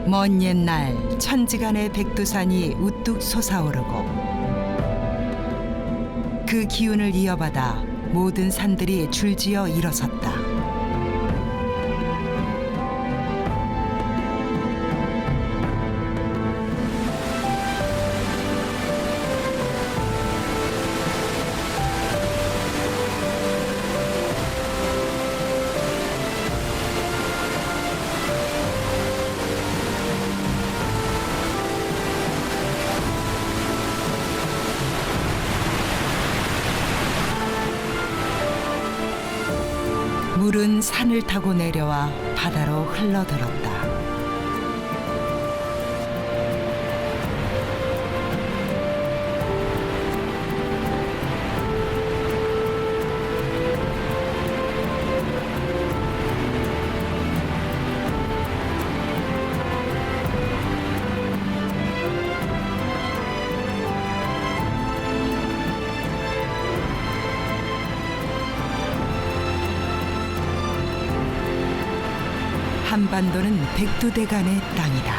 먼 옛날 천지간의 백두산이 우뚝 솟아오르고 그 기운을 이어받아 모든 산들이 줄지어 일어섰다. 물은 산을 타고 내려와 바다로 흘러들었다. 한반도는 백두대간의 땅이다.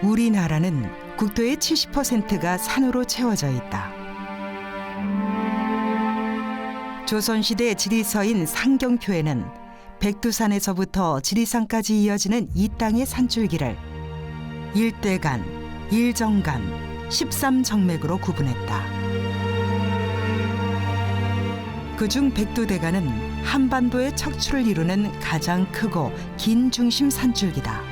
우리나라는 국토의 70%가 산으로 채워져 있다. 조선시대 지리서인 상경표에는 백두산에서부터 지리산까지 이어지는 이 땅의 산줄기를 일대간, 일정간, 13정맥으로 구분했다. 그중 백두대간은 한반도의 척추를 이루는 가장 크고 긴 중심 산줄기다.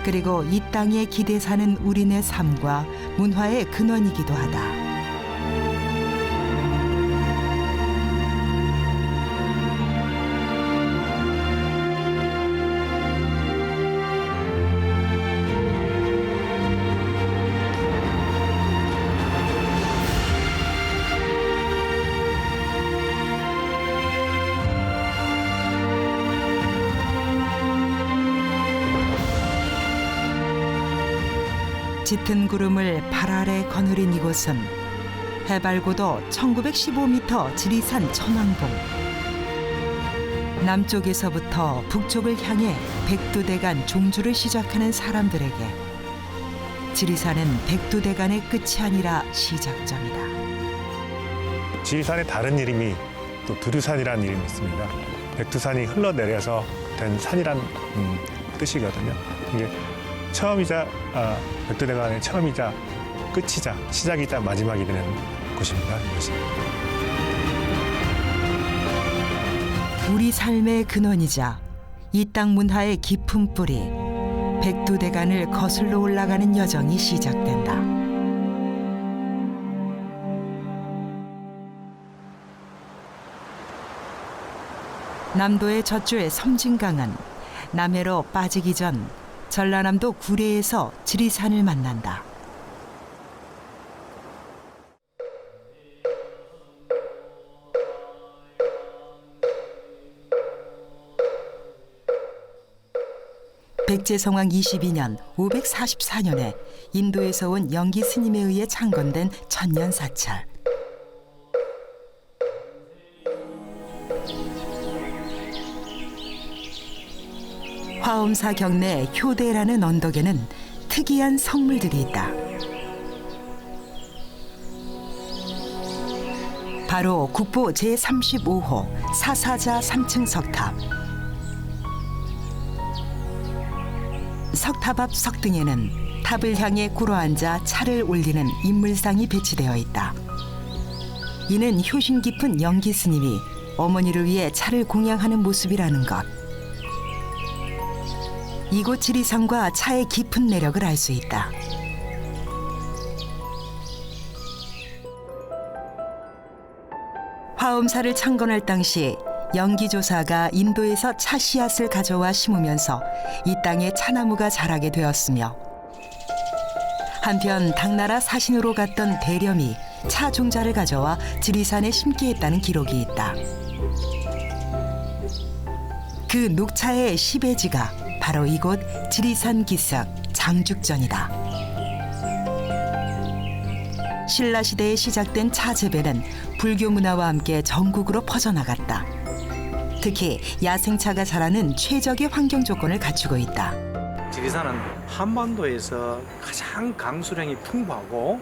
그리고 이 땅에 기대사는 우리네 삶과 문화의 근원이기도 하다. 짙은 구름을 발 아래 거느린 이곳은 해발고도 1915m 지리산 천왕봉. 남쪽에서부터 북쪽을 향해 백두대간 종주를 시작하는 사람들에게 지리산은 백두대간의 끝이 아니라 시작점이다. 지리산의 다른 이름이 또 두두산이라는 이름이 있습니다. 백두산이 흘러내려서 된 산이란 뜻이거든요. 이게 처음이자 백두대간의 처음이자 끝이자 시작이자 마지막이 되는 곳입니다. 이것이. 우리 삶의 근원이자 이 땅 문화의 깊은 뿌리 백두대간을 거슬러 올라가는 여정이 시작된다. 남도의 젖줄 섬진강은 남해로 빠지기 전 전라남도 구례에서 지리산을 만난다. 백제성왕 22년 544년에 인도에서 온 영기 스님에 의해 창건된 천년사찰. 화엄사 경내 효대라는 언덕에는 특이한 성물들이 있다. 바로 국보 제35호 사사자 3층 석탑. 석탑 앞 석등에는 탑을 향해 꿇어앉아 차를 올리는 인물상이 배치되어 있다. 이는 효심 깊은 영기 스님이 어머니를 위해 차를 공양하는 모습이라는 것. 이곳 지리산과 차의 깊은 매력을 알 수 있다. 화엄사를 창건할 당시 영기조사가 인도에서 차 씨앗을 가져와 심으면서 이 땅에 차나무가 자라게 되었으며, 한편 당나라 사신으로 갔던 대렴이 차 종자를 가져와 지리산에 심게 했다는 기록이 있다. 그 녹차의 시베지가 바로 이곳 지리산 기슭 장죽전이다. 신라시대에 시작된 차 재배는 불교 문화와 함께 전국으로 퍼져나갔다. 특히 야생차가 자라는 최적의 환경 조건을 갖추고 있다. 지리산은 한반도에서 가장 강수량이 풍부하고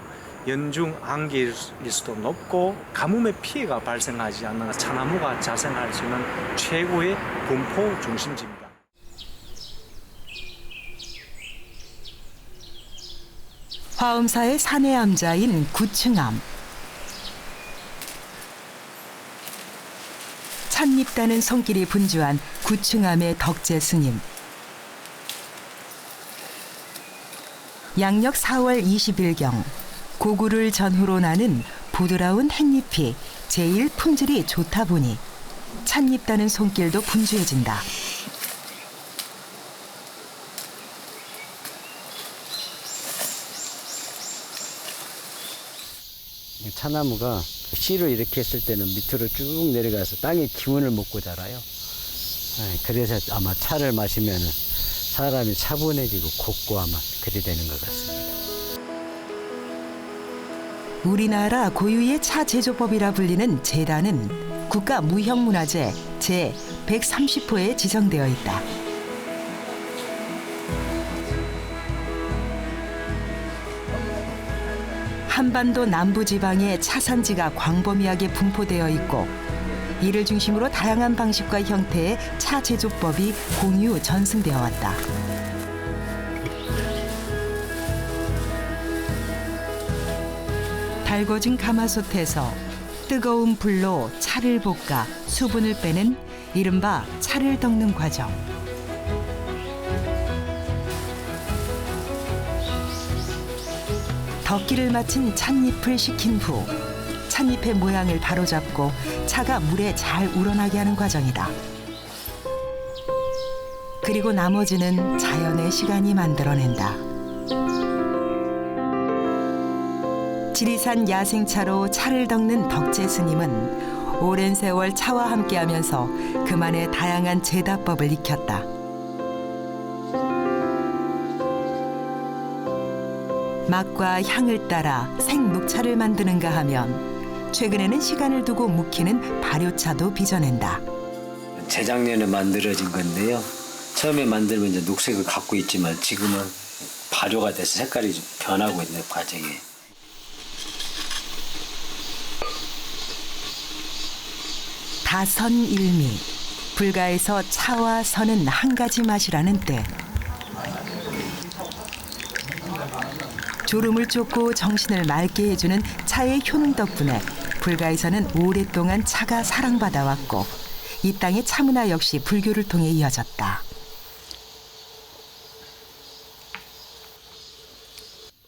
연중 안개일 수도 높고 가뭄의 피해가 발생하지 않는 차나무가 자생할 수 있는 최고의 분포 중심지입니다. 화엄사의 산의 암자인 구층암. 찻잎 따는 손길이 분주한 구층암의 덕제 스님. 양력 4월 20일경 고구를 전후로 나는 부드러운 햇잎이 제일 품질이 좋다 보니 찻잎 따는 손길도 분주해진다. 차나무가 씨를 이렇게 했을 때는 밑으로 쭉 내려가서 땅의 기운을 먹고 자라요. 그래서 아마 차를 마시면 사람이 차분해지고 곱고 아마 그리 되는 것 같습니다. 우리나라 고유의 차 제조법이라 불리는 제단은 국가 무형문화재 제 130호에 지정되어 있다. 한반도 남부지방에 차산지가 광범위하게 분포되어 있고 이를 중심으로 다양한 방식과 형태의 차 제조법이 공유 전승되어 왔다. 달궈진 가마솥에서 뜨거운 불로 차를 볶아 수분을 빼는 이른바 차를 덕는 과정. 덕기를 마친 찻잎을 식힌 후 찻잎의 모양을 바로잡고 차가 물에 잘 우러나게 하는 과정이다. 그리고 나머지는 자연의 시간이 만들어낸다. 지리산 야생차로 차를 덕는 덕제 스님은 오랜 세월 차와 함께하면서 그만의 다양한 제다법을 익혔다. 맛과 향을 따라 생녹차를 만드는가 하면 최근에는 시간을 두고 묵히는 발효차도 빚어낸다. 재작년에 만들어진 건데요. 처음에 만들면 이제 녹색을 갖고 있지만 지금은 발효가 돼서 색깔이 좀 변하고 있는 과정이에요. 다선일미. 불가에서 차와 선은 한 가지 맛이라는 뜻. 졸음을 쫓고 정신을 맑게 해주는 차의 효능 덕분에 불가에서는 오랫동안 차가 사랑받아 왔고 이 땅의 차문화 역시 불교를 통해 이어졌다.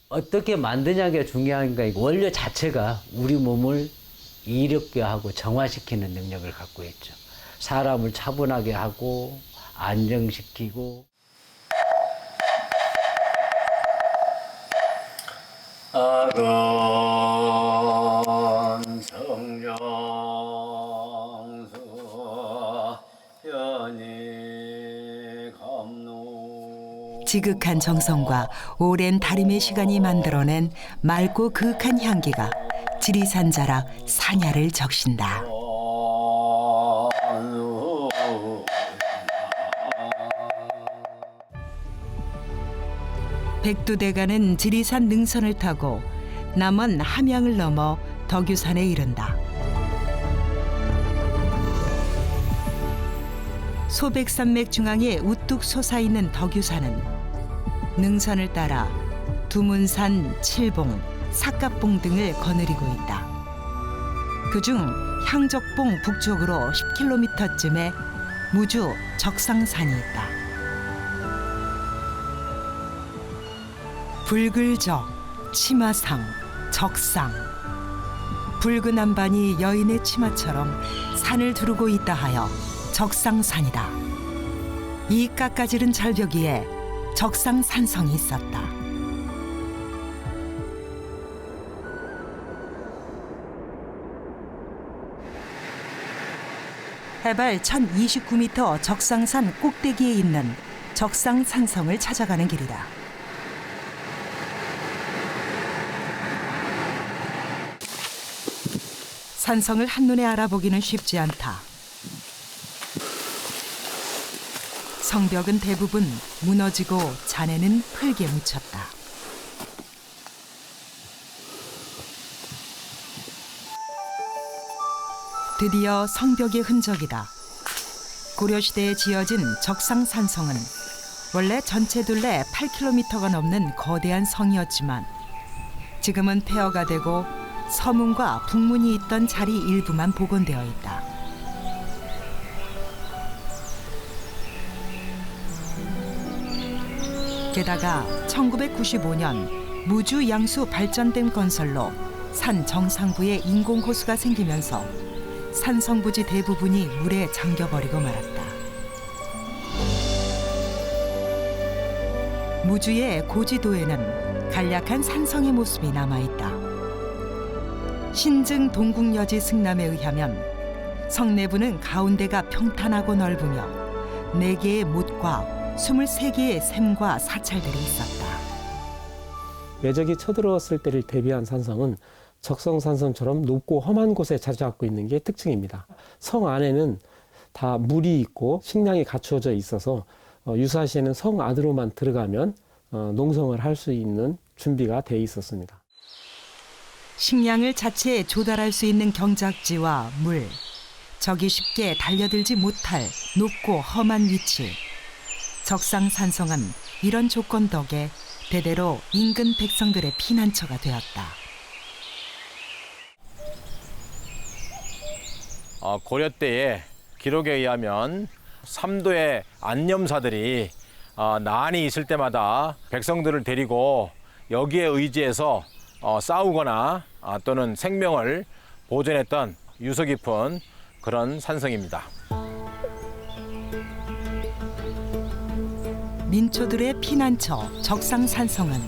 어떻게 만드냐가 중요한 게 원료 자체가 우리 몸을 이롭게 하고 정화시키는 능력을 갖고 있죠. 사람을 차분하게 하고 안정시키고. 아건 성령수 연희 감노. 지극한 정성과 오랜 다림의 시간이 만들어낸 맑고 그윽한 향기가 지리산 자락 산야를 적신다. 백두대간은 지리산 능선을 타고 남원 함양을 넘어 덕유산에 이른다. 소백산맥 중앙에 우뚝 솟아있는 덕유산은 능선을 따라 두문산, 칠봉, 삿갓봉 등을 거느리고 있다. 그중 향적봉 북쪽으로 10km쯤에 무주 적상산이 있다. 붉을적, 치마상, 적상. 붉은 안반이 여인의 치마처럼 산을 두르고 있다 하여 적상산이다. 이 깎아지른 절벽 위에 적상산성이 있었다. 해발 1029m 적상산 꼭대기에 있는 적상산성을 찾아가는 길이다. 산성을 한눈에 알아보기는 쉽지 않다. 성벽은 대부분 무너지고 잔해는 흙에 묻혔다. 드디어 성벽의 흔적이다. 고려시대에 지어진 적상산성은 원래 전체 둘레 8km가 넘는 거대한 성이었지만 지금은 폐허가 되고 서문과 북문이 있던 자리 일부만 복원되어 있다. 게다가 1995년 무주 양수 발전댐 건설로 산 정상부에 인공호수가 생기면서 산성부지 대부분이 물에 잠겨버리고 말았다. 무주의 고지도에는 간략한 산성의 모습이 남아있다. 신증 동국여지 승남에 의하면 성 내부는 가운데가 평탄하고 넓으며 4개의 못과 23개의 샘과 사찰들이 있었다. 외적이 쳐들어왔을 때를 대비한 산성은 적성산성처럼 높고 험한 곳에 자리 잡고 있는 게 특징입니다. 성 안에는 다 물이 있고 식량이 갖추어져 있어서 유사시에는 성 안으로만 들어가면 농성을 할 수 있는 준비가 돼 있었습니다. 식량을 자체에 조달할 수 있는 경작지와 물, 적이 쉽게 달려들지 못할 높고 험한 위치. 적상산성은 이런 조건 덕에 대대로 인근 백성들의 피난처가 되었다. 고려 때의 기록에 의하면 삼도의 안념사들이 난이 있을 때마다 백성들을 데리고 여기에 의지해서 싸우거나 또는 생명을 보존했던 유서 깊은 그런 산성입니다. 민초들의 피난처 적상산성은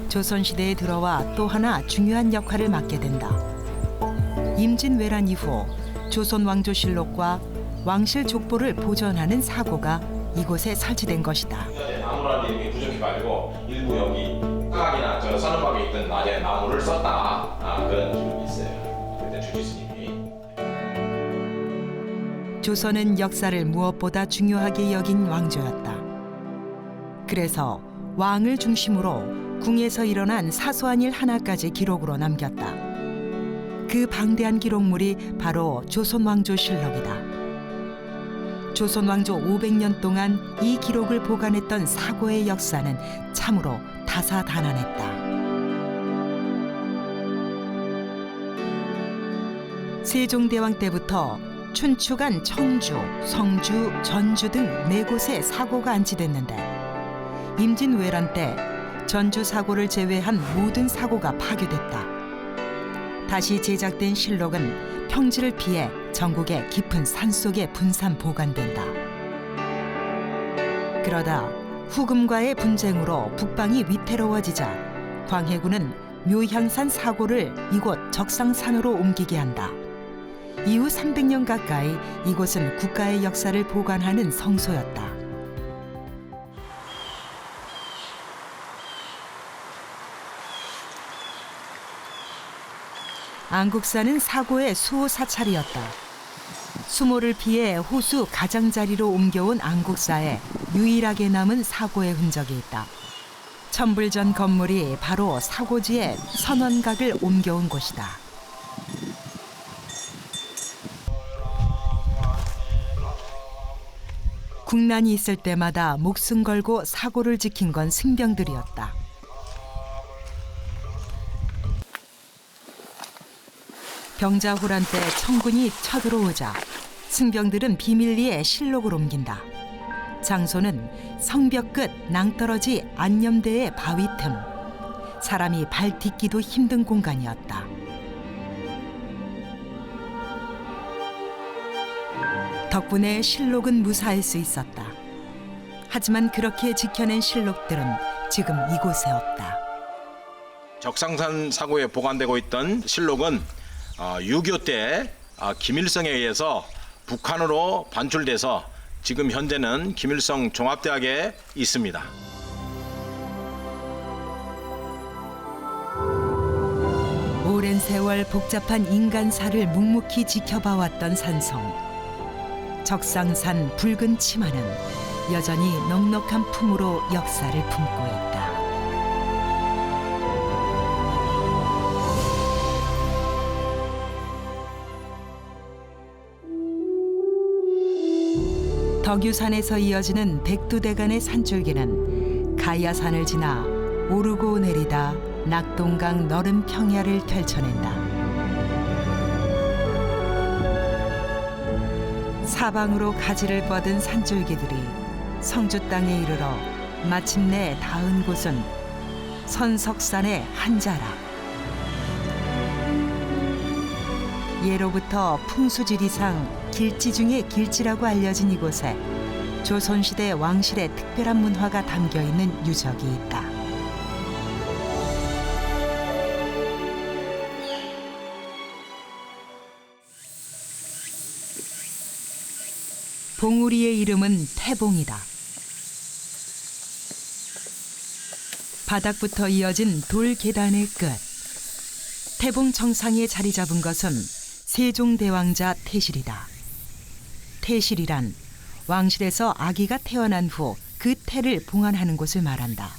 조선시대에 들어와 또 하나 중요한 역할을 맡게 된다. 임진왜란 이후 조선왕조실록과 왕실족보를 보존하는 사고가 이곳에 설치된 것이다. 나무라는 이렇게 부정히 말고 일부 여기 사각이나 저 산호박에 있던 낮에 나무를 썼다 그런 기록이 있어요. 그때 주지스님이. 조선은 역사를 무엇보다 중요하게 여긴 왕조였다. 그래서 왕을 중심으로 궁에서 일어난 사소한 일 하나까지 기록으로 남겼다. 그 방대한 기록물이 바로 조선왕조실록이다. 조선왕조 500년 동안 이 기록을 보관했던 사고의 역사는 참으로 다사다난했다. 세종대왕 때부터 춘추간 청주, 성주, 전주 등 4곳에 사고가 안치됐는데 임진왜란 때 전주 사고를 제외한 모든 사고가 파괴됐다. 다시 제작된 실록은 평지를 피해 전국의 깊은 산속에 분산 보관된다. 그러다 후금과의 분쟁으로 북방이 위태로워지자 광해군은 묘향산 사고를 이곳 적상산으로 옮기게 한다. 이후 300년 가까이 이곳은 국가의 역사를 보관하는 성소였다. 안국사는 사고의 수호 사찰이었다. 수모를 피해 호수 가장자리로 옮겨온 안국사에 유일하게 남은 사고의 흔적이 있다. 천불전 건물이 바로 사고지에 선원각을 옮겨온 곳이다. 국난이 있을 때마다 목숨 걸고 사고를 지킨 건 승병들이었다. 병자호란 때 청군이 쳐들어오자 승병들은 비밀리에 실록을 옮긴다. 장소는 성벽 끝 낭떠러지 안념대의 바위 틈. 사람이 발 딛기도 힘든 공간이었다. 덕분에 실록은 무사할 수 있었다. 하지만 그렇게 지켜낸 실록들은 지금 이곳에 없다. 적상산 사고에 보관되고 있던 실록은 6.25 때 김일성에 의해서 북한으로 반출돼서 지금 현재는 김일성 종합대학에 있습니다. 오랜 세월 복잡한 인간사를 묵묵히 지켜봐왔던 산성. 적상산 붉은 치마는 여전히 넉넉한 품으로 역사를 품고 있다. 덕유산에서 이어지는 백두대간의 산줄기는 가야산을 지나 오르고 내리다 낙동강 너른 평야를 펼쳐낸다. 사방으로 가지를 뻗은 산줄기들이 성주 땅에 이르러 마침내 닿은 곳은 선석산의 한자락. 예로부터 풍수지리상 길지 중에 길지라고 알려진 이곳에 조선시대 왕실의 특별한 문화가 담겨있는 유적이 있다. 봉우리의 이름은 태봉이다. 바닥부터 이어진 돌 계단의 끝. 태봉 정상에 자리 잡은 것은 세종대왕자 태실이다. 태실이란 왕실에서 아기가 태어난 후 그 태를 봉안하는 곳을 말한다.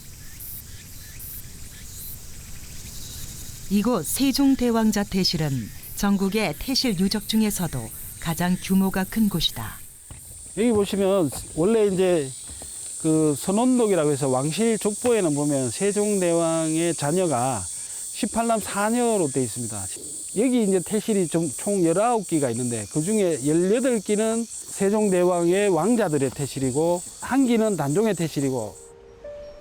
이곳 세종대왕자 태실은 전국의 태실 유적 중에서도 가장 규모가 큰 곳이다. 여기 보시면 원래 이제 그 선원록이라고 해서 왕실 족보에는 보면 세종대왕의 자녀가 18남 4녀로 되어 있습니다. 여기 이제 태실이 총 19기가 있는데 그 중에 18기는 세종대왕의 왕자들의 태실이고 한 기는 단종의 태실이고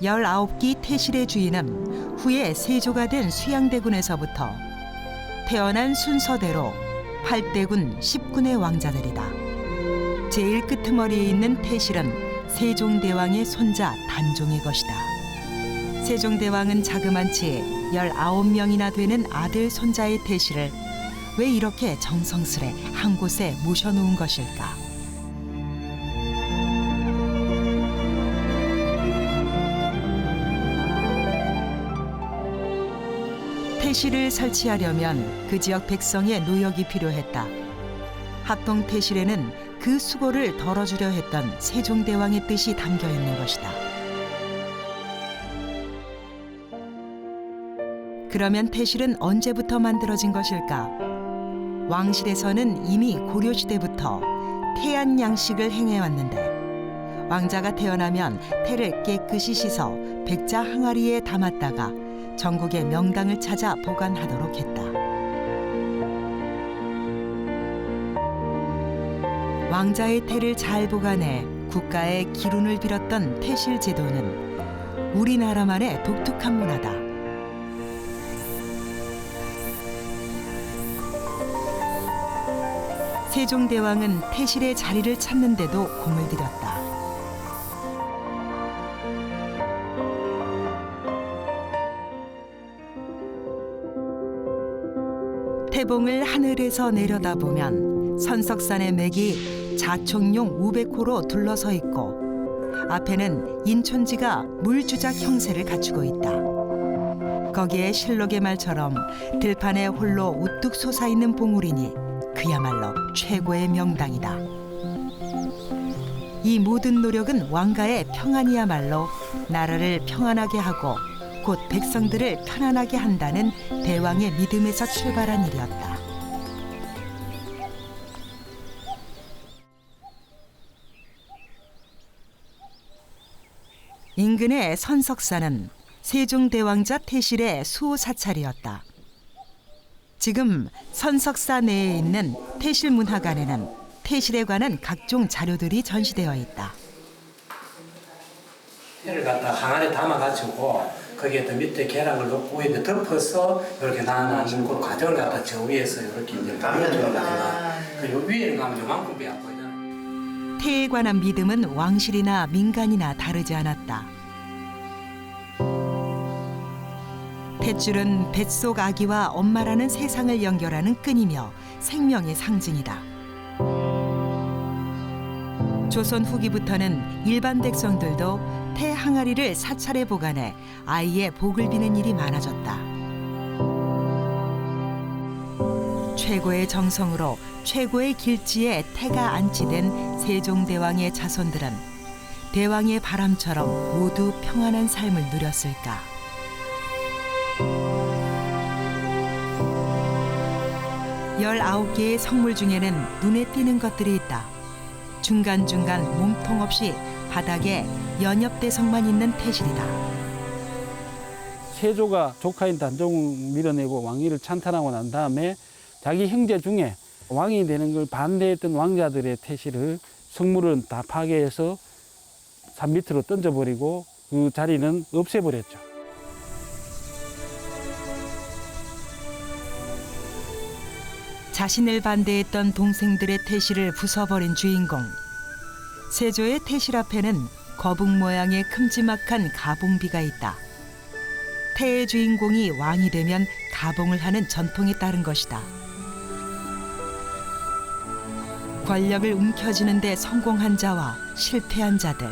19기 태실의 주인은 후에 세조가 된 수양대군에서부터 태어난 순서대로 8대군 10군의 왕자들이다. 제일 끄트머리에 있는 태실은 세종대왕의 손자 단종의 것이다. 세종대왕은 자그만치 19명이나 되는 아들 손자의 태실을 왜 이렇게 정성스레 한 곳에 모셔놓은 것일까? 태실을 설치하려면 그 지역 백성의 노역이 필요했다. 합동 태실에는 그 수고를 덜어주려 했던 세종대왕의 뜻이 담겨 있는 것이다. 그러면 태실은 언제부터 만들어진 것일까? 왕실에서는 이미 고려시대부터 태안 양식을 행해왔는데 왕자가 태어나면 태를 깨끗이 씻어 백자 항아리에 담았다가 전국의 명당을 찾아 보관하도록 했다. 왕자의 태를 잘 보관해 국가의 기운을 빌었던 태실 제도는 우리나라만의 독특한 문화다. 세종대왕은 태실의 자리를 찾는 데도 공을 들였다. 태봉을 하늘에서 내려다보면 선석산의 맥이 자총용 우백호로 둘러서 있고 앞에는 인촌지가 물주작 형세를 갖추고 있다. 거기에 실록의 말처럼 들판에 홀로 우뚝 솟아있는 봉우리니 그야말로 최고의 명당이다. 이 모든 노력은 왕가의 평안이야말로 나라를 평안하게 하고 곧 백성들을 편안하게 한다는 대왕의 믿음에서 출발한 일이었다. 인근의 선석산은 세종대왕자 태실의 수호 사찰이었다. 지금 선석사 내에 있는 태실문화관에는 태실에 관한 각종 자료들이 전시되어 있다. 태를 갖다 항아리에 담아가지고 거기에다 밑에 계량을 넣고 위에 덮어서 이렇게 나눠주는 그 과정을 갖다 저 위에서 이렇게 이제 담겨주는 거잖아. 그 위에는 가면 요만큼 배안 보이잖아. 태에 관한 믿음은 왕실이나 민간이나 다르지 않았다. 탯줄은 뱃속 아기와 엄마라는 세상을 연결하는 끈이며 생명의 상징이다. 조선 후기부터는 일반 백성들도 태 항아리를 사찰에 보관해 아이의 복을 비는 일이 많아졌다. 최고의 정성으로 최고의 길지에 태가 안치된 세종대왕의 자손들은 대왕의 바람처럼 모두 평안한 삶을 누렸을까. 19개의 성물 중에는 눈에 띄는 것들이 있다. 중간중간 몸통 없이 바닥에 연엽대성만 있는 태실이다. 세조가 조카인 단종을 밀어내고 왕위를 찬탈하고 난 다음에 자기 형제 중에 왕이 되는 걸 반대했던 왕자들의 태실을 성물은 다 파괴해서 산 밑으로 던져버리고 그 자리는 없애버렸죠. 자신을 반대했던 동생들의 태실을 부숴버린 주인공. 세조의 태실 앞에는 거북 모양의 큼지막한 가봉비가 있다. 태의 주인공이 왕이 되면 가봉을 하는 전통에 따른 것이다. 권력을 움켜쥐는 데 성공한 자와 실패한 자들.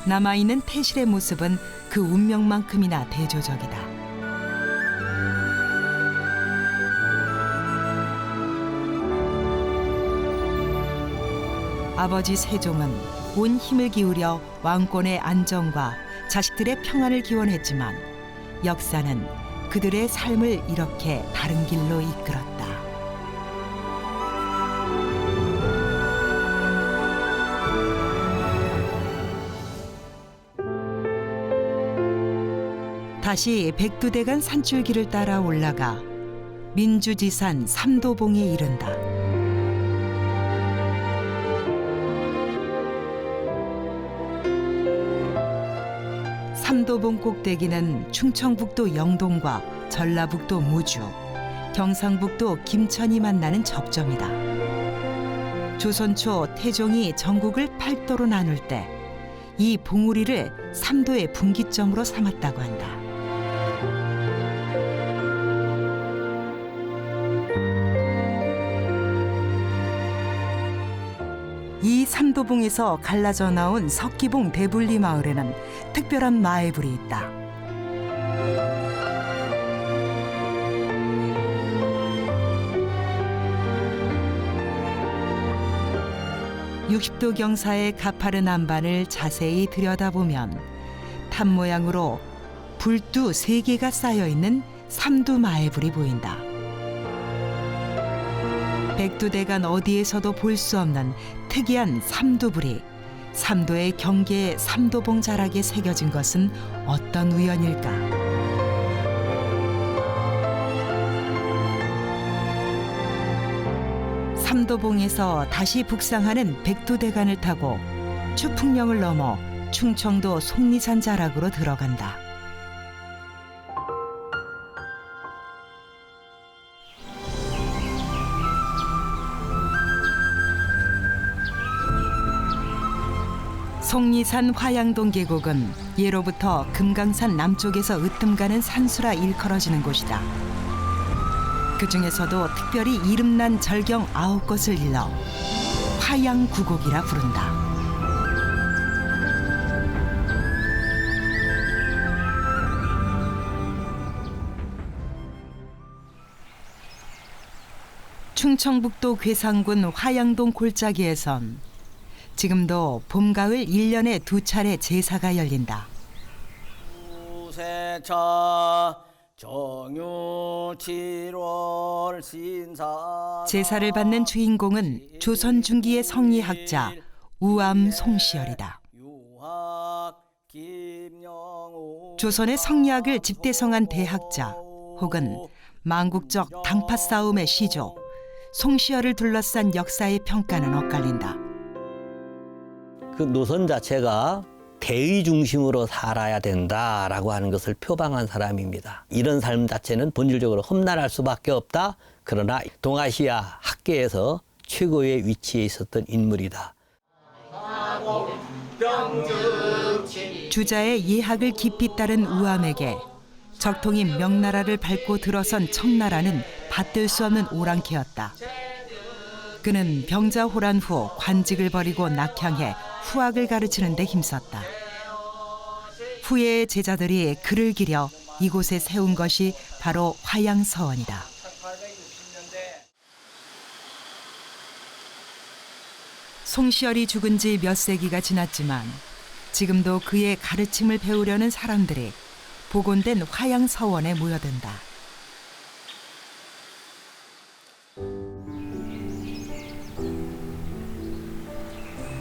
남아있는 태실의 모습은 그 운명만큼이나 대조적이다. 아버지 세종은 온 힘을 기울여 왕권의 안정과 자식들의 평안을 기원했지만 역사는 그들의 삶을 이렇게 다른 길로 이끌었다. 다시 백두대간 산줄기를 따라 올라가 민주지산 삼도봉에 이른다. 삼도봉 꼭대기는 충청북도 영동과 전라북도 무주, 경상북도 김천이 만나는 접점이다. 조선 초 태종이 전국을 8도로 나눌 때 이 봉우리를 삼도의 분기점으로 삼았다고 한다. 이 삼도봉에서 갈라져 나온 석기봉 대불리 마을에는 특별한 마애불이 있다. (60도) 경사의 가파른 안반을 자세히 들여다보면 탑 모양으로 불두 3개가 쌓여있는 삼두 마애불이 보인다. 백두대간 어디에서도 볼 수 없는 특이한 삼두불이 삼도의 경계에 삼도봉 자락에 새겨진 것은 어떤 우연일까? 삼도봉에서 다시 북상하는 백두대간을 타고 추풍령을 넘어 충청도 속리산 자락으로 들어간다. 속리산 화양동 계곡은 예로부터 금강산 남쪽에서 으뜸가는 산수라 일컬어지는 곳이다. 그 중에서도 특별히 이름난 절경 9곳을 일러 화양구곡이라 부른다. 충청북도 괴산군 화양동 골짜기에선 지금도 봄, 가을 1년에 2차례 제사가 열린다. 제사를 받는 주인공은 조선 중기의 성리학자 우암 송시열이다. 조선의 성리학을 집대성한 대학자 혹은 망국적 당파 싸움의 시조 송시열을 둘러싼 역사의 평가는 엇갈린다. 그 노선 자체가 대의 중심으로 살아야 된다라고 하는 것을 표방한 사람입니다. 이런 삶 자체는 본질적으로 험난할 수밖에 없다. 그러나 동아시아 학계에서 최고의 위치에 있었던 인물이다. 주자의 예학을 깊이 따른 우암에게 적통인 명나라를 밟고 들어선 청나라는 받들 수 없는 오랑캐였다. 그는 병자호란 후 관직을 버리고 낙향해 후학을 가르치는 데 힘썼다. 후에 제자들이 그를 기려 이곳에 세운 것이 바로 화양서원이다. 송시열이 죽은 지 몇 세기가 지났지만 지금도 그의 가르침을 배우려는 사람들이 복원된 화양서원에 모여든다.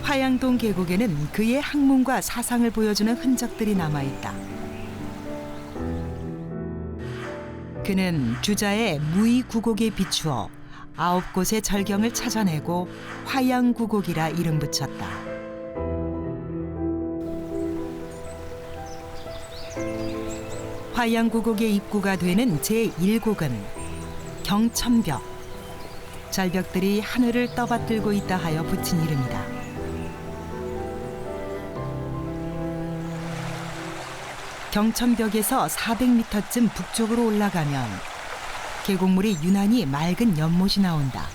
화양동 계곡에는 그의 학문과 사상을 보여주는 흔적들이 남아있다. 그는 주자의 무의구곡에 비추어 9곳의 절경을 찾아내고 화양구곡이라 이름 붙였다. 화양구곡의 입구가 되는 제1곡은 경천벽, 절벽들이 하늘을 떠받들고 있다 하여 붙인 이름이다. 경천벽에서 400m쯤 북쪽으로 올라가면 계곡물이 유난히 맑은 연못이 나온다.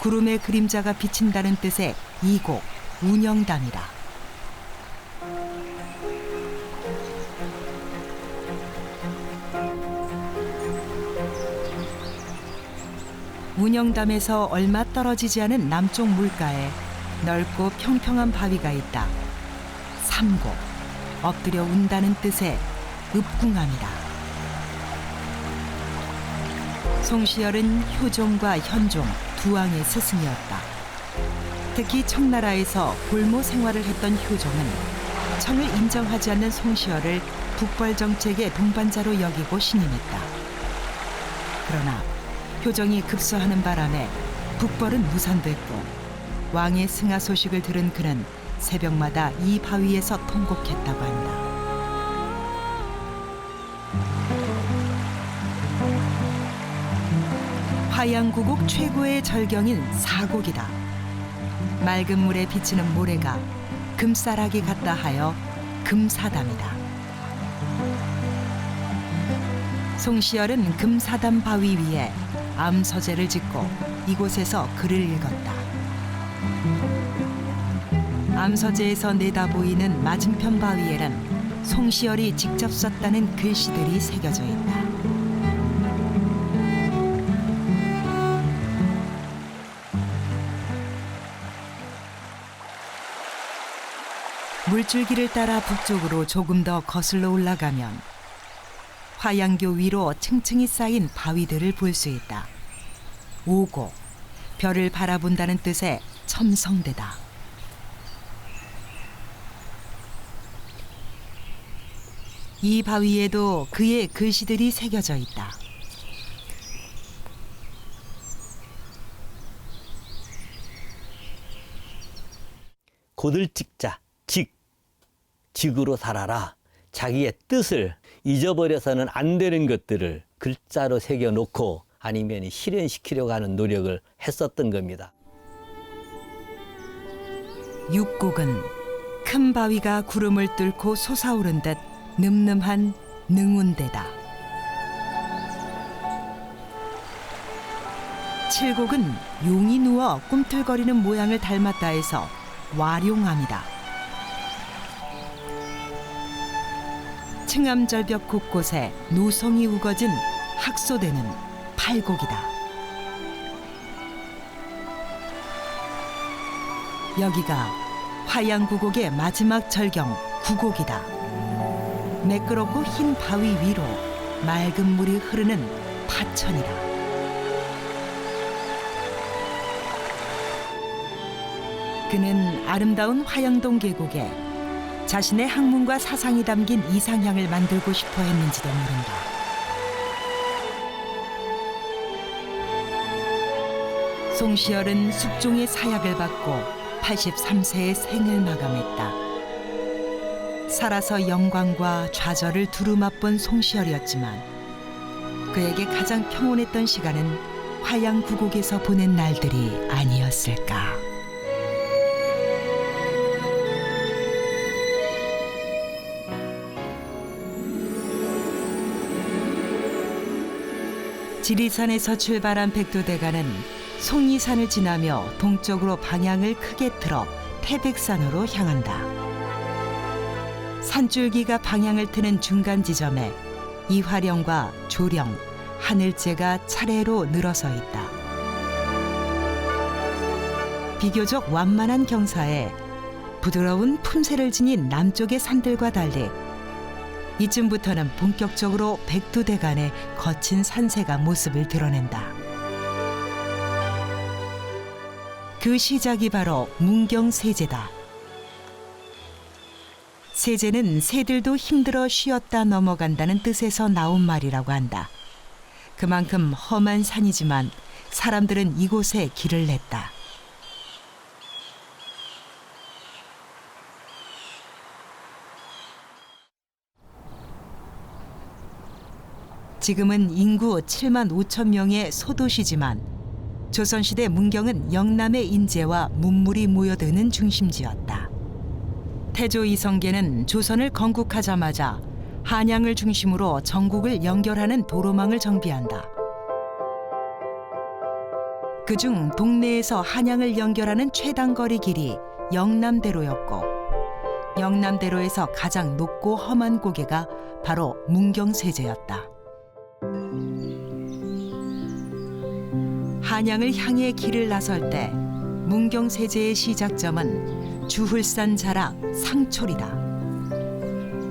구름의 그림자가 비친다는 뜻의 이곡, 운영담이다. 운영담에서 얼마 떨어지지 않은 남쪽 물가에 넓고 평평한 바위가 있다. 삼곡, 엎드려 운다는 뜻의 읍궁암이다. 송시열은 효종과 현종 두 왕의 스승이었다. 특히 청나라에서 볼모 생활을 했던 효종은 청을 인정하지 않는 송시열을 북벌 정책의 동반자로 여기고 신임했다. 그러나 효종이 급소하는 바람에 북벌은 무산됐고 왕의 승하 소식을 들은 그는 새벽마다 이 바위에서 통곡했다고 한다. 화양구곡 최고의 절경인 사곡이다. 맑은 물에 비치는 모래가 금싸라기 같다 하여 금사담이다. 송시열은 금사담 바위 위에 암서재를 짓고 이곳에서 글을 읽었다. 암서재에서 내다보이는 맞은편 바위에는 송시열이 직접 썼다는 글씨들이 새겨져 있다. 물줄기를 따라 북쪽으로 조금 더 거슬러 올라가면 화양교 위로 층층이 쌓인 바위들을 볼 수 있다. 오곡, 별을 바라본다는 뜻의 첨성대다. 이 바위에도 그의 글씨들이 새겨져 있다. 고들 찍자, 직으로 살아라. 자기의 뜻을 잊어버려서는 안 되는 것들을 글자로 새겨놓고 아니면 실현시키려고 하는 노력을 했었던 겁니다. 육곡은 큰 바위가 구름을 뚫고 솟아오른 듯 늠름한 능운대다. 칠곡은 용이 누워 꿈틀거리는 모양을 닮았다 해서 와룡암이다. 층암절벽 곳곳에 노성이 우거진 학소되는 팔곡이다. 여기가 화양구곡의 마지막 절경 구곡이다. 매끄럽고 흰 바위 위로 맑은 물이 흐르는 파천이다. 그는 아름다운 화양동 계곡에 자신의 학문과 사상이 담긴 이상향을 만들고 싶어 했는지도 모른다. 송시열은 숙종의 사약을 받고 83세의 생을 마감했다. 살아서 영광과 좌절을 두루 맛본 송시열이었지만 그에게 가장 평온했던 시간은 화양구곡에서 보낸 날들이 아니었을까. 지리산에서 출발한 백두대간은 속리산을 지나며 동쪽으로 방향을 크게 틀어 태백산으로 향한다. 산줄기가 방향을 트는 중간 지점에 이화령과 조령, 하늘재가 차례로 늘어서 있다. 비교적 완만한 경사에 부드러운 품새를 지닌 남쪽의 산들과 달리 이쯤부터는 본격적으로 백두대간의 거친 산세가 모습을 드러낸다. 그 시작이 바로 문경세제다. 세제는 새들도 힘들어 쉬었다 넘어간다는 뜻에서 나온 말이라고 한다. 그만큼 험한 산이지만 사람들은 이곳에 길을 냈다. 지금은 인구 7만 5천 명의 소도시지만 조선시대 문경은 영남의 인재와 문물이 모여드는 중심지였다. 태조 이성계는 조선을 건국하자마자 한양을 중심으로 전국을 연결하는 도로망을 정비한다. 그중 동네에서 한양을 연결하는 최단거리 길이 영남대로였고 영남대로에서 가장 높고 험한 고개가 바로 문경세제였다. 한양을 향해 길을 나설 때 문경세제의 시작점은 주훌산 자락 상초리다.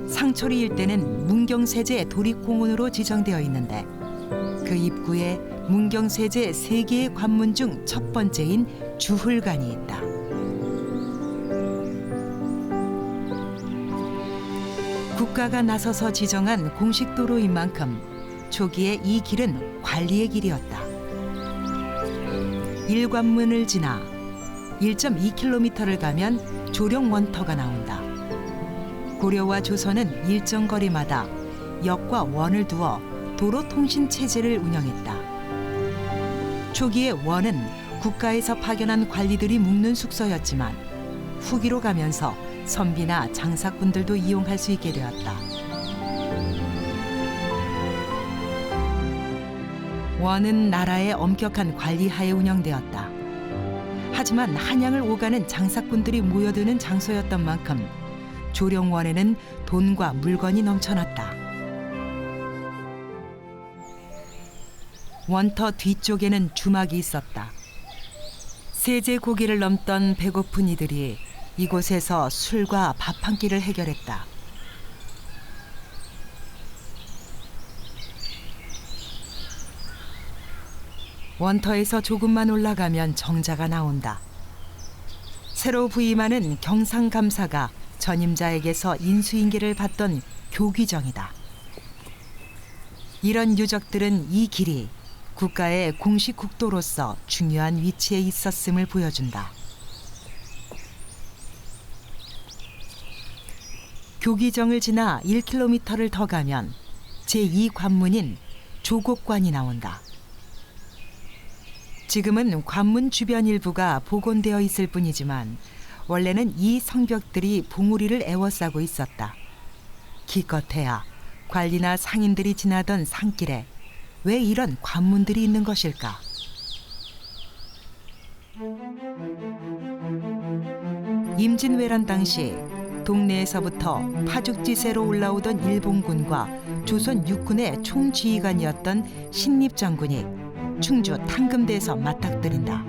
상초리 일대는 문경세제 도립공원으로 지정되어 있는데 그 입구에 문경세제 3개의 관문 중 첫 번째인 주훌관이 있다. 국가가 나서서 지정한 공식 도로인 만큼 초기에 이 길은 관리의 길이었다. 1관문을 지나 1.2km를 가면 조령원터가 나온다. 고려와 조선은 일정 거리마다 역과 원을 두어 도로통신체제를 운영했다. 초기에 원은 국가에서 파견한 관리들이 묵는 숙소였지만 후기로 가면서 선비나 장사꾼들도 이용할 수 있게 되었다. 원은 나라의 엄격한 관리하에 운영되었다. 하지만 한양을 오가는 장사꾼들이 모여드는 장소였던 만큼 조령원에는 돈과 물건이 넘쳐났다. 원터 뒤쪽에는 주막이 있었다. 세제 고기를 넘던 배고픈 이들이 이곳에서 술과 밥 한 끼를 해결했다. 원터에서 조금만 올라가면 정자가 나온다. 새로 부임하는 경상감사가 전임자에게서 인수인계를 받던 교귀정이다. 이런 유적들은 이 길이 국가의 공식 국도로서 중요한 위치에 있었음을 보여준다. 교귀정을 지나 1km를 더 가면 제2관문인 조곡관이 나온다. 지금은 관문 주변 일부가 복원되어 있을 뿐이지만 원래는 이 성벽들이 봉우리를 에워싸고 있었다. 기껏해야 관리나 상인들이 지나던 산길에 왜 이런 관문들이 있는 것일까? 임진왜란 당시 동네에서부터 파죽지세로 올라오던 일본군과 조선 육군의 총지휘관이었던 신립장군이 충주 탕금대에서 맞닥뜨린다.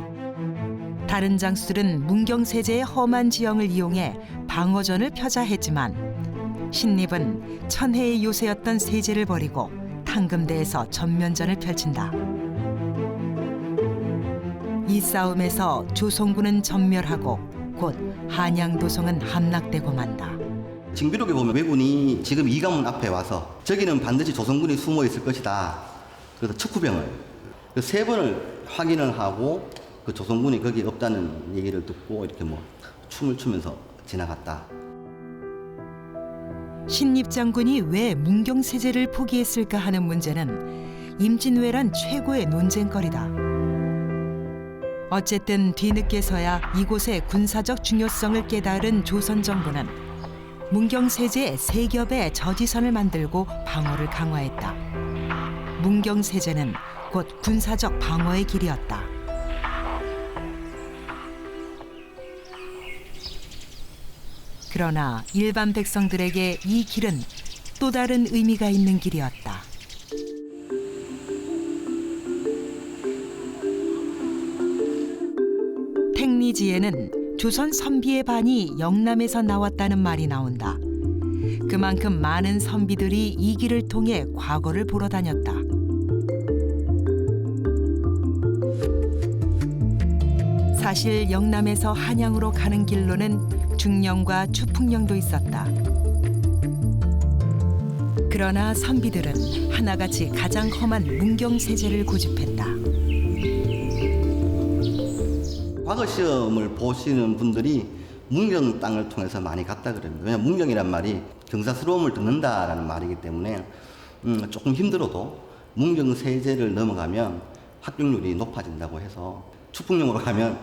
다른 장수들은 문경세제의 험한 지형을 이용해 방어전을 펴자 했지만 신립은 천혜의 요새였던 세제를 버리고 탕금대에서 전면전을 펼친다. 이 싸움에서 조선군은 전멸하고 곧 한양도성은 함락되고 만다. 징비록에 보면 왜군이 지금 이관문 앞에 와서 저기는 반드시 조선군이 숨어 있을 것이다. 그래서 척후병을 3번을 확인을 하고 그 조선군이 거기 없다는 얘기를 듣고 이렇게 춤을 추면서 지나갔다. 신립장군이 왜 문경세제를 포기했을까 하는 문제는 임진왜란 최고의 논쟁거리다. 어쨌든 뒤늦게서야 이곳의 군사적 중요성을 깨달은 조선 정부는 문경세제의 3겹의 저지선을 만들고 방어를 강화했다. 문경세제는 곧 군사적 방어의 길이었다. 그러나 일반 백성들에게 이 길은 또 다른 의미가 있는 길이었다. 택리지에는 조선 선비의 반이 영남에서 나왔다는 말이 나온다. 그만큼 많은 선비들이 이 길을 통해 과거를 보러 다녔다. 사실 영남에서 한양으로 가는 길로는 중령과 추풍령도 있었다. 그러나 선비들은 하나같이 가장 험한 문경세제를 고집했다. 과거 시험을 보시는 분들이 문경 땅을 통해서 많이 갔다 그럽니다. 왜냐하면 문경이란 말이 경사스러움을 듣는다라는 말이기 때문에 조금 힘들어도 문경 세제를 넘어가면 합격률이 높아진다고 해서 추풍령으로 가면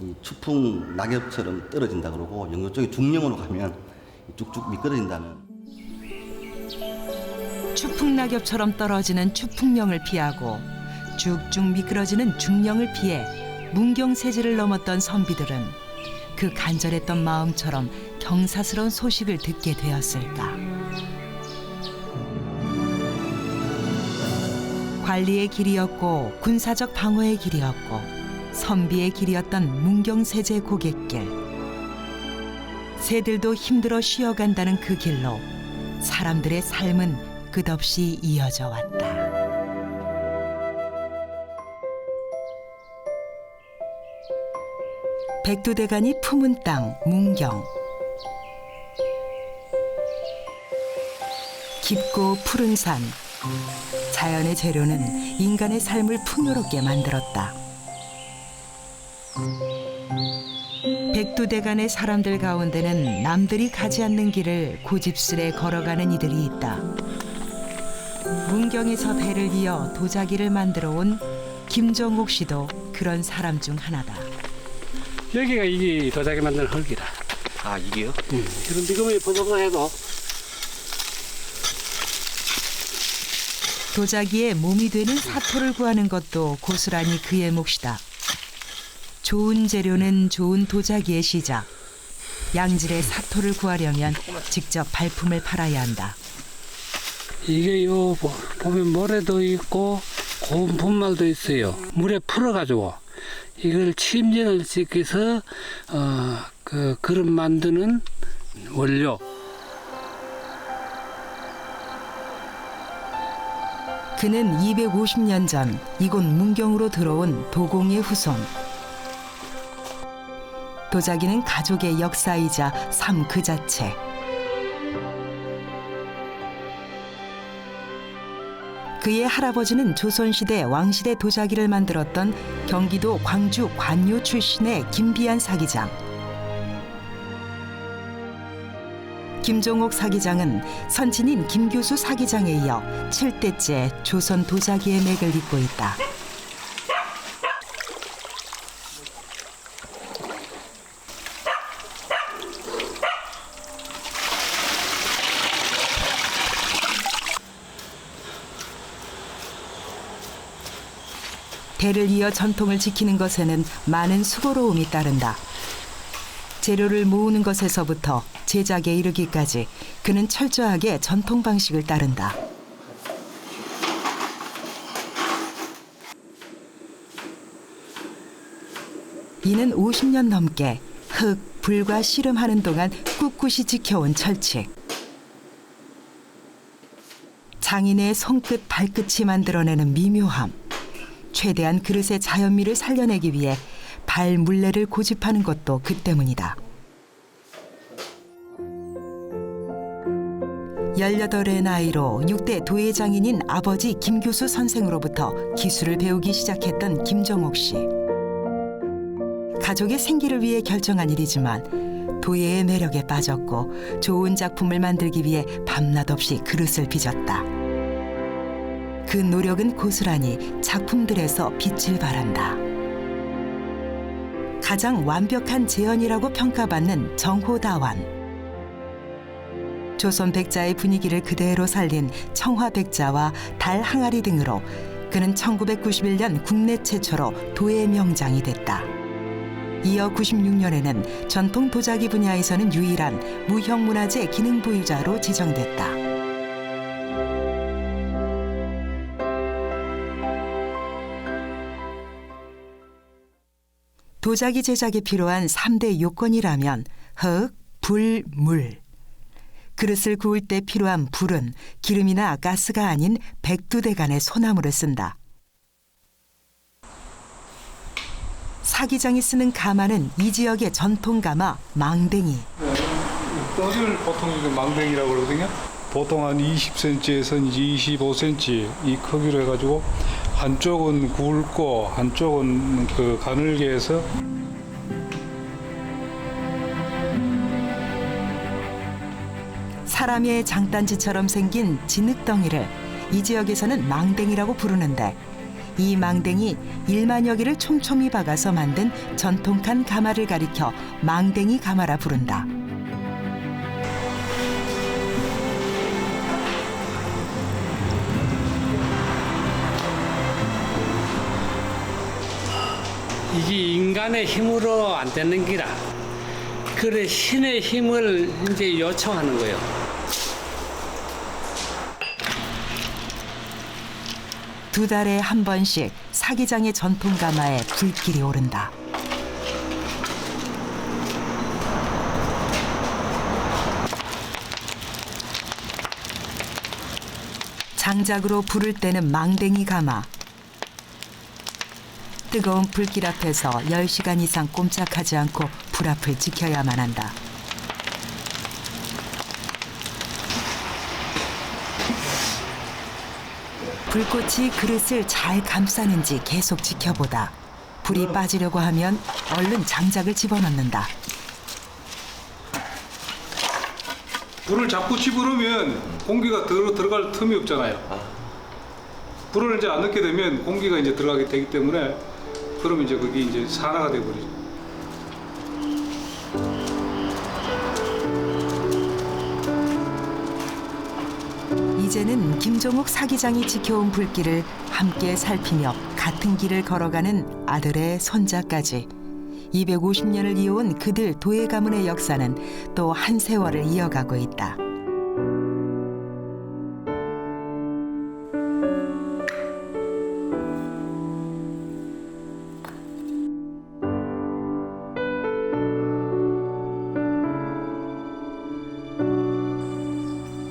이 추풍 낙엽처럼 떨어진다 그러고 영도 쪽에 중령으로 가면 쭉쭉 미끄러진다는. 추풍낙엽처럼 떨어지는 추풍령을 피하고 쭉쭉 미끄러지는 중령을 피해 문경세제를 넘었던 선비들은 그 간절했던 마음처럼 경사스러운 소식을 듣게 되었을까. 관리의 길이었고 군사적 방어의 길이었고 선비의 길이었던 문경세제 고갯길. 새들도 힘들어 쉬어간다는 그 길로 사람들의 삶은 끝없이 이어져 왔다. 백두대간이 품은 땅 문경. 깊고 푸른 산, 자연의 재료는 인간의 삶을 풍요롭게 만들었다. 백두대간의 사람들 가운데는 남들이 가지 않는 길을 고집스레 걸어가는 이들이 있다. 문경에서 대를 이어 도자기를 만들어 온 김정옥 씨도 그런 사람 중 하나다. 여기가 이게 도자기 만드는 흙이라. 아, 이게요? 이런 지금이 보정해도 도자기에 몸이 되는 사토를 구하는 것도 고스란히 그의 몫이다. 좋은 재료는 좋은 도자기의 시작. 양질의 사토를 구하려면 직접 발품을 팔아야 한다. 이게 요 보면 모래도 있고 고운 분말도 있어요. 물에 풀어가지고 이걸 침전을 시켜서 그 그릇 만드는 원료. 그는 250년 전 이곳 문경으로 들어온 도공의 후손. 도자기는 가족의 역사이자 삶 그 자체. 그의 할아버지는 조선시대 왕실의 도자기를 만들었던 경기도 광주 관요 출신의 김비안 사기장. 김종옥 사기장은 선친인 김교수 사기장에 이어 7대째 조선 도자기의 맥을 잇고 있다. 대를 이어 전통을 지키는 것에는 많은 수고로움이 따른다. 재료를 모으는 것에서부터 제작에 이르기까지 그는 철저하게 전통 방식을 따른다. 이는 50년 넘게 흙, 불과 씨름하는 동안 꿋꿋이 지켜온 철칙. 장인의 손끝, 발끝이 만들어내는 미묘함. 최대한 그릇의 자연미를 살려내기 위해 발 물레를 고집하는 것도 그 때문이다. 18의 나이로 6대 도예장인인 아버지 김교수 선생으로부터 기술을 배우기 시작했던 김정옥 씨. 가족의 생기를 위해 결정한 일이지만 도예의 매력에 빠졌고 좋은 작품을 만들기 위해 밤낮 없이 그릇을 빚었다. 그 노력은 고스란히 작품들에서 빛을 발한다. 가장 완벽한 재현이라고 평가받는 정호다완. 조선 백자의 분위기를 그대로 살린 청화백자와 달 항아리 등으로 그는 1991년 국내 최초로 도예 명장이 됐다. 이어 96년에는 전통 도자기 분야에서는 유일한 무형문화재 기능 보유자로 지정됐다. 도자기 제작에 필요한 3대 요건이라면 흙, 불, 물. 그릇을 구울 때 필요한 불은 기름이나 가스가 아닌 백두대간의 소나무를 쓴다. 사기장이 쓰는 가마는 이 지역의 전통 가마 망댕이. 떠를 보통 이제 망댕이라고 그러거든요. 보통 한 20cm에서 이제 25cm 이 크기로 해가지고 한쪽은 굵고 한쪽은 그 가늘게 해서 사람의 장단지처럼 생긴 진흙덩이를 이 지역에서는 망댕이라고 부르는데 이 망댕이 1만여 개를 촘촘히 박아서 만든 전통칸 가마를 가리켜 망댕이 가마라 부른다. 이게 인간의 힘으로 안 되는 기라. 그래 신의 힘을 이제 요청하는 거예요. 두 달에 한 번씩 사기장의 전통 가마에 불길이 오른다. 장작으로 불을 때는 망댕이 가마. 뜨거운 불길 앞에서 10시간 이상 꼼짝하지 않고 불 앞을 지켜야만 한다. 불꽃이 그릇을 잘 감싸는지 계속 지켜보다 불이 빠지려고 하면 얼른 장작을 집어넣는다. 불을 자꾸 집어넣으면 공기가 들어갈 틈이 없잖아요. 불을 이제 안 넣게 되면 공기가 이제 들어가게 되기 때문에 그러면 이제 그게 이제 산화가 돼버리죠. 이제는 김종욱 사기장이 지켜온 불길을 함께 살피며 같은 길을 걸어가는 아들의 손자까지 250년을 이어온 그들 도예 가문의 역사는 또 한 세월을 이어가고 있다.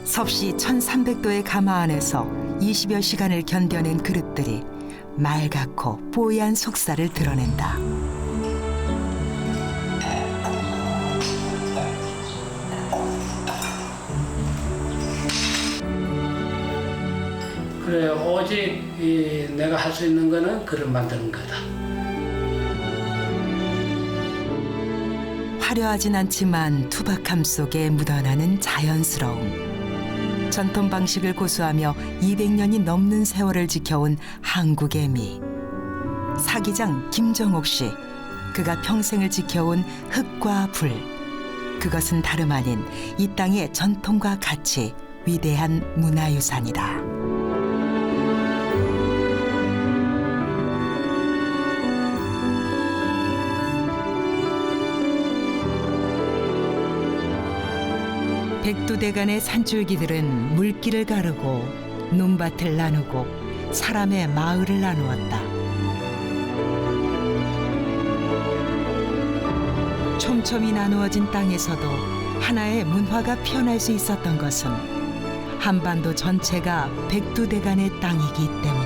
섭씨 1300도의 가마 안에서 20여 시간을 견뎌낸 그릇들이 맑고 뽀얀 속살을 드러낸다. 그래 오직 내가 할 수 있는 거는 그릇 만드는 거다. 화려하진 않지만 투박함 속에 묻어나는 자연스러움. 전통 방식을 고수하며 200년이 넘는 세월을 지켜온 한국의 미. 사기장 김정옥 씨. 그가 평생을 지켜온 흙과 불. 그것은 다름 아닌 이 땅의 전통과 가치, 위대한 문화유산이다. 백두대간의 산줄기들은 물길을 가르고 논밭을 나누고 사람의 마을을 나누었다. 촘촘히 나누어진 땅에서도 하나의 문화가 피어날 수 있었던 것은 한반도 전체가 백두대간의 땅이기 때문이다.